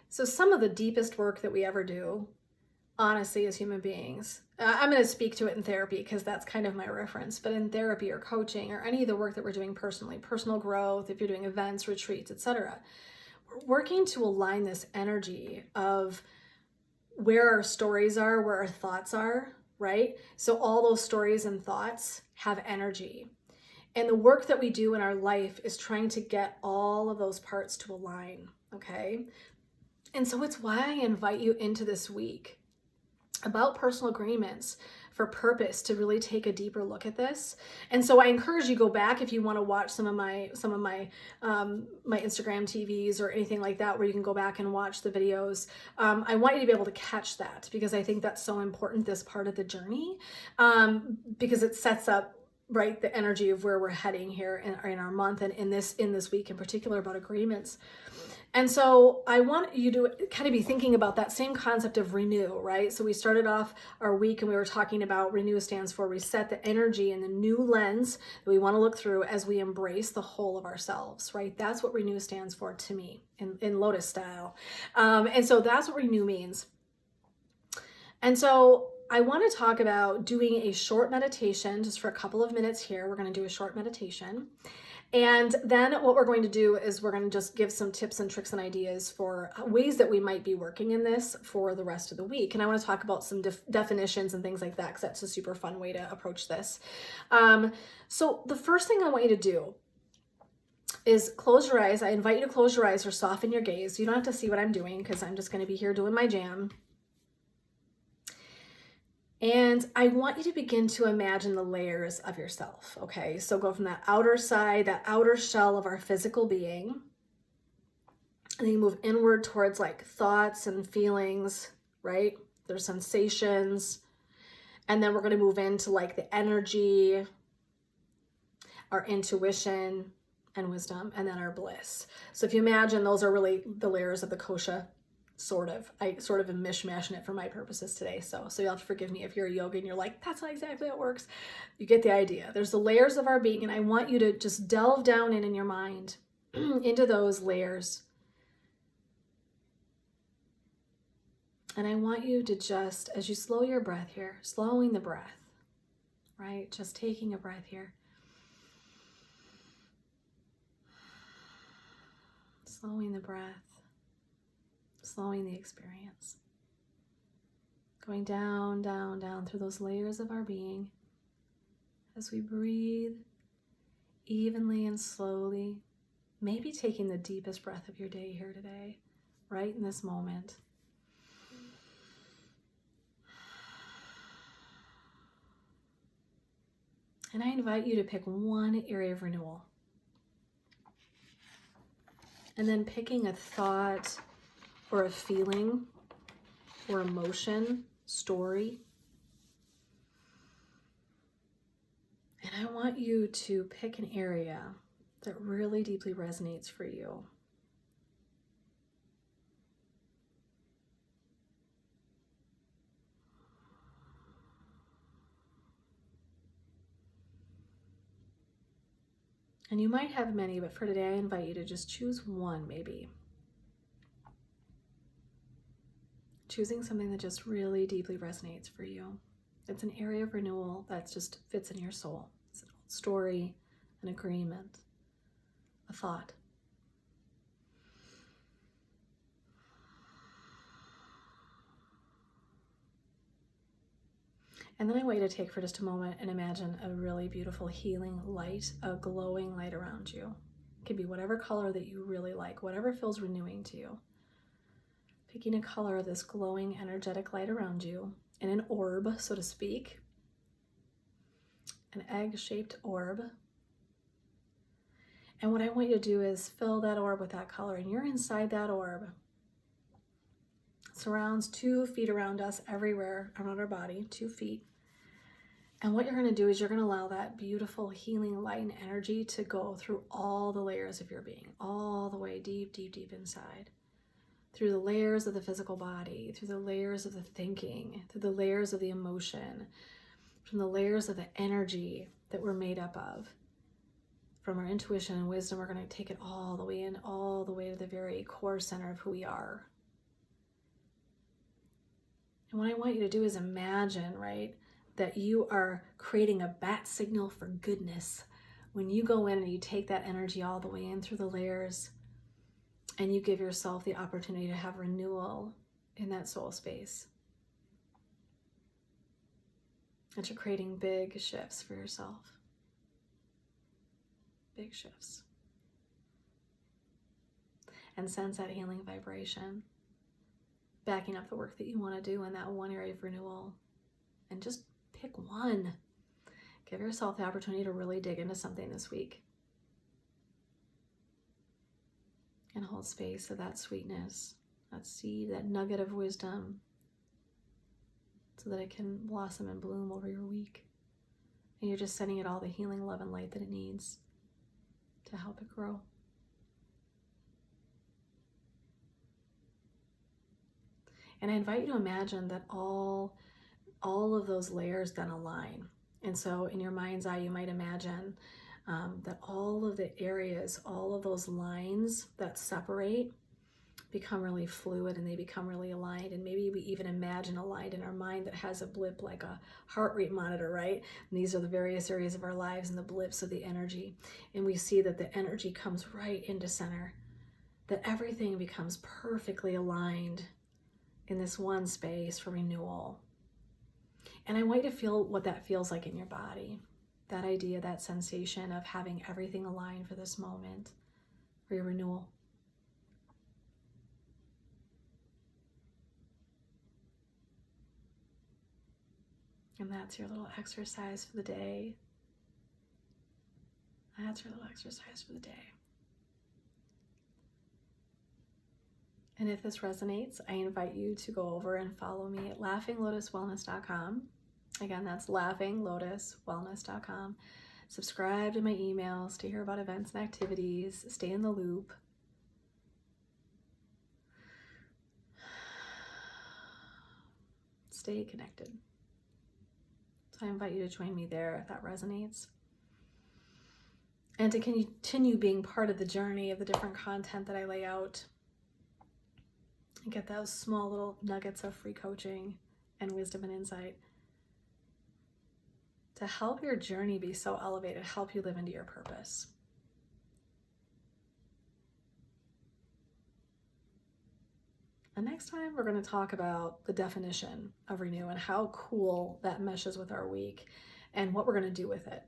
So some of the deepest work that we ever do, honestly, as human beings, I'm going to speak to it in therapy because that's kind of my reference, but in therapy or coaching or any of the work that we're doing personally, personal growth, if you're doing events, retreats, etc., we're working to align this energy of where our stories are, where our thoughts are, right? So all those stories and thoughts have energy. And the work that we do in our life is trying to get all of those parts to align, okay? And so it's why I invite you into this week about personal agreements for purpose to really take a deeper look at this. And so I encourage you go back if you want to watch some of my my Instagram TVs or anything like that, where you can go back and watch the videos. I want you to be able to catch that because I think that's so important, this part of the journey, because it sets up right the energy of where we're heading here in our month and in this week in particular about agreements. And so I want you to kind of be thinking about that same concept of renew, right? So we started off our week and we were talking about renew stands for reset the energy and the new lens that we want to look through as we embrace the whole of ourselves, right? That's what renew stands for to me in Lotus style. And so that's what renew means. And so I want to talk about doing a short meditation just for a couple of minutes here. We're going to do a short meditation. And then what we're going to do is we're going to just give some tips and tricks and ideas for ways that we might be working in this for the rest of the week. And I want to talk about some definitions and things like that, because that's a super fun way to approach this. So the first thing I want you to do is close your eyes. I invite you to close your eyes or soften your gaze. You don't have to see what I'm doing because I'm just going to be here doing my jam. And I want you to begin to imagine the layers of yourself, okay? So go from that outer side, that outer shell of our physical being, and then you move inward towards like thoughts and feelings, right? There's sensations. And then we're going to move into like the energy, our intuition and wisdom, and then our bliss. So if you imagine, those are really the layers of the kosha. I sort of am mishmashing it for my purposes today. So you'll have to forgive me if you're a yogi and you're like, that's not exactly how it works. You get the idea. There's the layers of our being, and I want you to just delve down in your mind into those layers. And I want you to just, as you slow your breath here, slowing the breath, right? Just taking a breath here. Slowing the breath. Slowing the experience. Going down, down, down through those layers of our being as we breathe evenly and slowly, maybe taking the deepest breath of your day here today, right in this moment. And I invite you to pick one area of renewal. And then picking a thought or a feeling or emotion, story. And I want you to pick an area that really deeply resonates for you. And you might have many, but for today I invite you to just choose one maybe. Choosing something that just really deeply resonates for you. It's an area of renewal that just fits in your soul. It's an old story, an agreement, a thought. And then I want you to take for just a moment and imagine a really beautiful healing light, a glowing light around you. It can be whatever color that you really like, whatever feels renewing to you. Picking a color of this glowing energetic light around you in an orb, so to speak, an egg-shaped orb. And what I want you to do is fill that orb with that color, and you're inside that orb. It surrounds 2 feet around us, everywhere around our body, 2 feet. And what you're going to do is you're going to allow that beautiful healing light and energy to go through all the layers of your being, all the way deep, deep, deep inside. Through the layers of the physical body, through the layers of the thinking, through the layers of the emotion, from the layers of the energy that we're made up of. From our intuition and wisdom, we're going to take it all the way in, all the way to the very core center of who we are. And what I want you to do is imagine, right, that you are creating a bat signal for goodness. When you go in and you take that energy all the way in through the layers and you give yourself the opportunity to have renewal in that soul space. That you're creating big shifts for yourself. Big shifts. And sense that healing vibration, backing up the work that you want to do in that one area of renewal. And just pick one. Give yourself the opportunity to really dig into something this week. And hold space of that sweetness, that seed, that nugget of wisdom, so that it can blossom and bloom over your week. And you're just sending it all the healing love and light that it needs to help it grow. And I invite you to imagine that all of those layers then align. And so in your mind's eye, you might imagine that all of the areas, all of those lines that separate become really fluid and they become really aligned. And maybe we even imagine a line in our mind that has a blip like a heart rate monitor, right? And these are the various areas of our lives and the blips of the energy. And we see that the energy comes right into center, that everything becomes perfectly aligned in this one space for renewal. And I want you to feel what that feels like in your body. That idea, that sensation of having everything aligned for this moment, for your renewal. And that's your little exercise for the day. That's your little exercise for the day. And if this resonates, I invite you to go over and follow me at laughinglotuswellness.com. Again, that's laughinglotuswellness.com. Subscribe to my emails to hear about events and activities. Stay in the loop. Stay connected. So I invite you to join me there if that resonates. And to continue being part of the journey of the different content that I lay out. And get those small little nuggets of free coaching and wisdom and insight to help your journey be so elevated, help you live into your purpose. And next time we're going to talk about the definition of renew and how cool that meshes with our week and what we're going to do with it.